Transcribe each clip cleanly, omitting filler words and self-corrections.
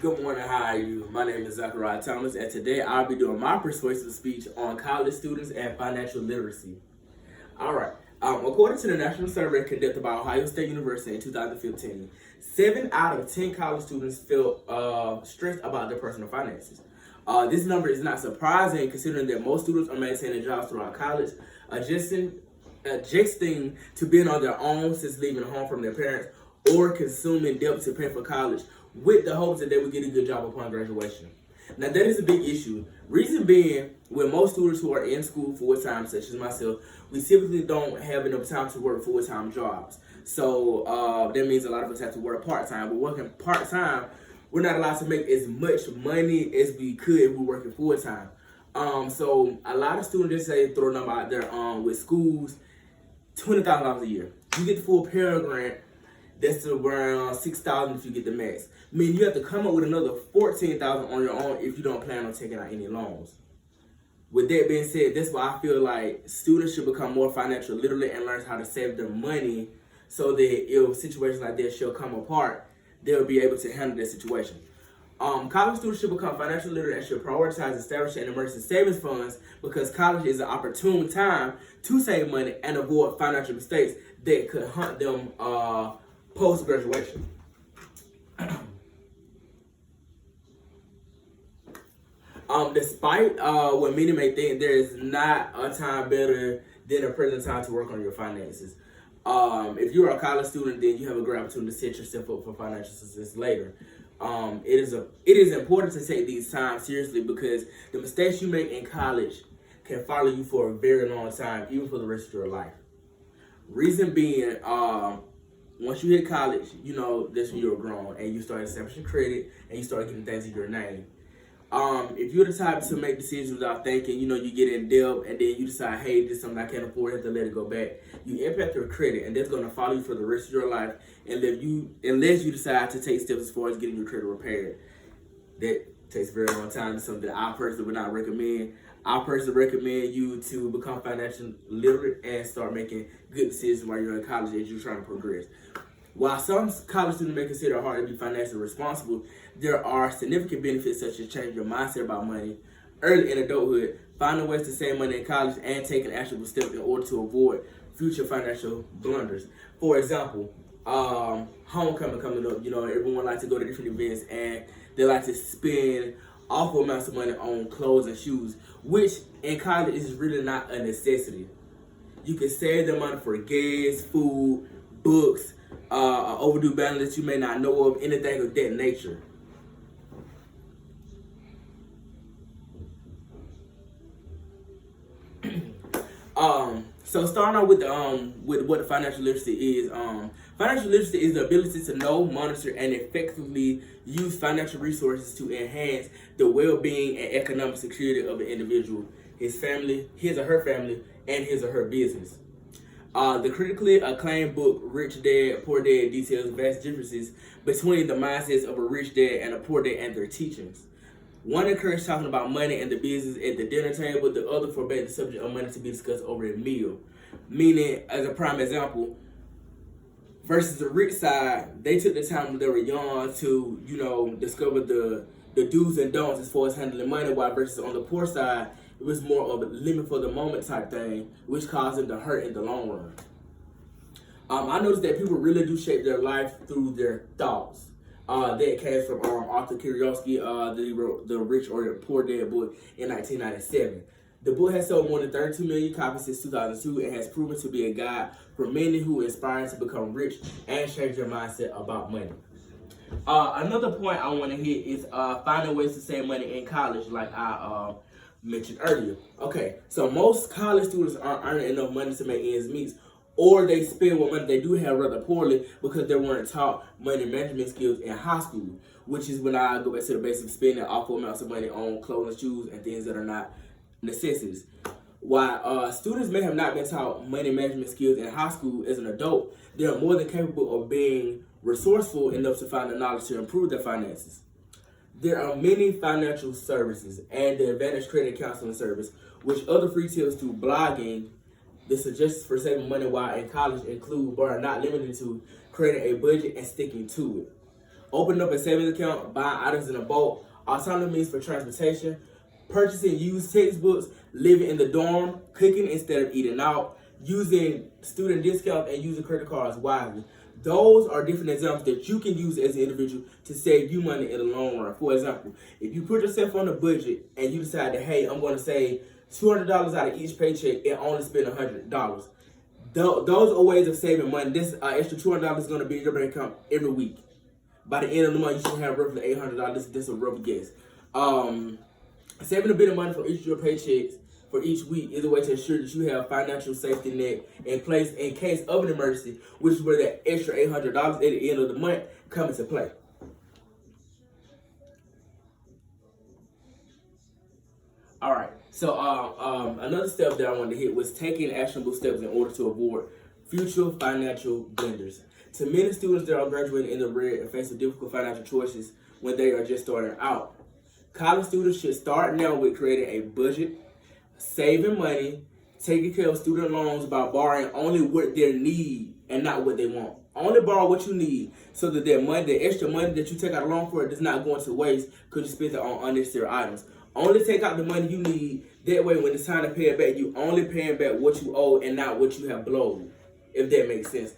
Good morning, how are you? My name is Zachariah Thomas, and today I'll be doing my persuasive speech on college students and financial literacy. All right. According to the national survey conducted by Ohio State University in 2015, 7 out of 10 college students feel stressed about their personal finances. This number is not surprising considering that most students are maintaining jobs throughout college, adjusting to being on their own since leaving home from their parents, or consuming debt to pay for college with the hopes that they will get a good job upon graduation. Now that is a big issue. Reason being, with most students who are in school full-time, such as myself, we typically don't have enough time to work full-time jobs. So that means a lot of us have to work part-time. But working part-time, we're not allowed to make as much money as we could if we're working full-time. So a lot of students just say throw a number out there with schools, $20,000 a year. You get the full Pell Grant, that's around $6,000 if you get the max. I mean, you have to come up with another $14,000 on your own if you don't plan on taking out any loans. With that being said, that's why I feel like students should become more financially literate and learn how to save their money so that if situations like this shall come apart, they'll be able to handle that situation. College students should become financially literate and should prioritize establishing emergency savings funds because college is an opportune time to save money and avoid financial mistakes that could haunt them post-graduation. Despite what many may think, there is not a time better than a present time to work on your finances. If you're a college student, then you have a great opportunity to set yourself up for financial success later. It is important to take these times seriously because the mistakes you make in college can follow you for a very long time, even for the rest of your life. Reason being, once you hit college, that's when you're grown and you start establishing credit and you start getting things in your name. If you're the type to make decisions without thinking, you get in debt and then you decide, hey, this is something I can't afford, I have to let it go back. You impact your credit and that's going to follow you for the rest of your life unless you decide to take steps as far as getting your credit repaired. That takes a very long time. It's something that I personally would not recommend. I personally recommend you to become financially literate and start making good decisions while you're in college as you're trying to progress. While some college students may consider it hard to be financially responsible, there are significant benefits such as changing your mindset about money early in adulthood, finding ways to save money in college, and taking actionable steps in order to avoid future financial blunders. For example, homecoming coming up, everyone likes to go to different events and they like to spend awful amounts of money on clothes and shoes, which in college is really not a necessity. You can save the money for gas, food, books, overdue balance that you may not know of, anything of that nature. So starting out with what the financial literacy is. Financial literacy is the ability to know, monitor, and effectively use financial resources to enhance the well-being and economic security of an individual, his or her family, and his or her business. The critically acclaimed book Rich Dad, Poor Dad details vast differences between the mindsets of a rich dad and a poor dad and their teachings. One encouraged talking about money and the business at the dinner table, the other forbade the subject of money to be discussed over a meal. Meaning, as a prime example, versus the rich side, they took the time when they were young to, discover the do's and don'ts as far as handling money, while versus on the poor side, it was more of a limit for the moment type thing, which caused them to hurt in the long run. I noticed that people really do shape their life through their thoughts. That came from Arthur Kiyosaki, that wrote the Rich or Poor Dad book in 1997. The book has sold more than 32 million copies since 2002 and has proven to be a guide for many who aspire to become rich and change their mindset about money. Another point I want to hit is finding ways to save money in college, like I mentioned earlier. Okay, so most college students aren't earning enough money to make ends meet, or they spend what money they do have rather poorly because they weren't taught money management skills in high school, which is when I go back to the basic spending awful amounts of money on clothes and shoes and things that are not necessities. While students may have not been taught money management skills in high school as an adult, they are more than capable of being resourceful enough to find the knowledge to improve their finances. There are many financial services and the Advantage Credit Counseling Service, which other free tips through blogging. The suggestions for saving money while in college include, but are not limited to, creating a budget and sticking to it. opening up a savings account, buying items in a bulk, alternative means for transportation, purchasing used textbooks, living in the dorm, cooking instead of eating out, using student discounts, and using credit cards wisely. Those are different examples that you can use as an individual to save you money in the long run. For example, if you put yourself on a budget and you decide that, hey, I'm going to save $200 out of each paycheck and only spend $100, those are ways of saving money. This extra $200 is going to be in your bank account every week. By the end of the month, you should have roughly $800. This is a rough guess. Saving a bit of money from each of your paychecks for each week is a way to ensure that you have financial safety net in place in case of an emergency, which is where that extra $800 at the end of the month comes into play. All right. So another step that I wanted to hit was taking actionable steps in order to avoid future financial blunders. To many students that are graduating in the red and facing difficult financial choices when they are just starting out, college students should start now with creating a budget, saving money, taking care of student loans by borrowing only what they need and not what they want. Only borrow what you need so that the extra money that you take out a loan for does not go into waste because you spend it on unnecessary items. Only take out the money you need. That way, when it's time to pay it back, you only paying back what you owe and not what you have blown, if that makes sense.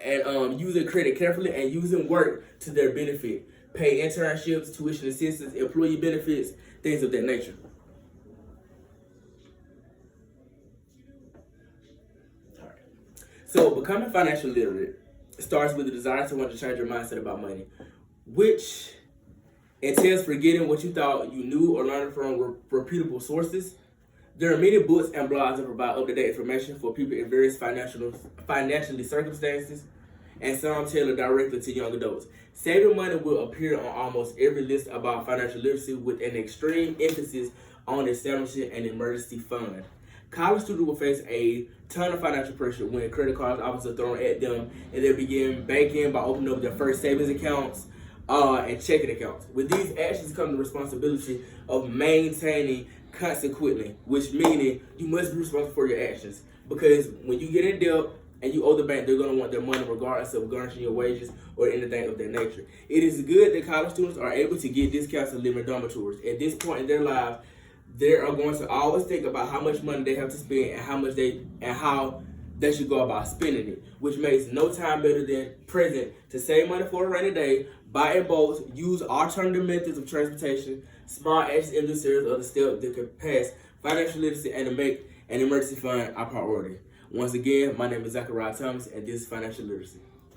Using credit carefully and using work to their benefit. Pay internships, tuition assistance, employee benefits, things of that nature. All right. So becoming financially literate starts with the desire to want to change your mindset about money, which entails forgetting what you thought you knew or learned from reputable sources. There are many books and blogs that provide up-to-date information for people in various financially circumstances, and some tailored directly to young adults. Saving money will appear on almost every list about financial literacy with an extreme emphasis on establishing an emergency fund. College students will face a ton of financial pressure when credit cards are thrown at them and they begin banking by opening up their first savings accounts and checking accounts. With these actions come the responsibility of maintaining consequently, which meaning you must be responsible for your actions. Because when you get in debt and you owe the bank, they're going to want their money regardless of garnishing your wages or anything of that nature. It is good that college students are able to get discounts and live in dormitories. At this point in their life, they are going to always think about how much money they have to spend and how they should go about spending it, which makes no time better than present to save money for a rainy day, buy in bulk, use alternative methods of transportation, small actions in this series of the steps that can pass financial literacy and to make an emergency fund our priority. Once again, my name is Zachariah Thomas, and this is Financial Literacy.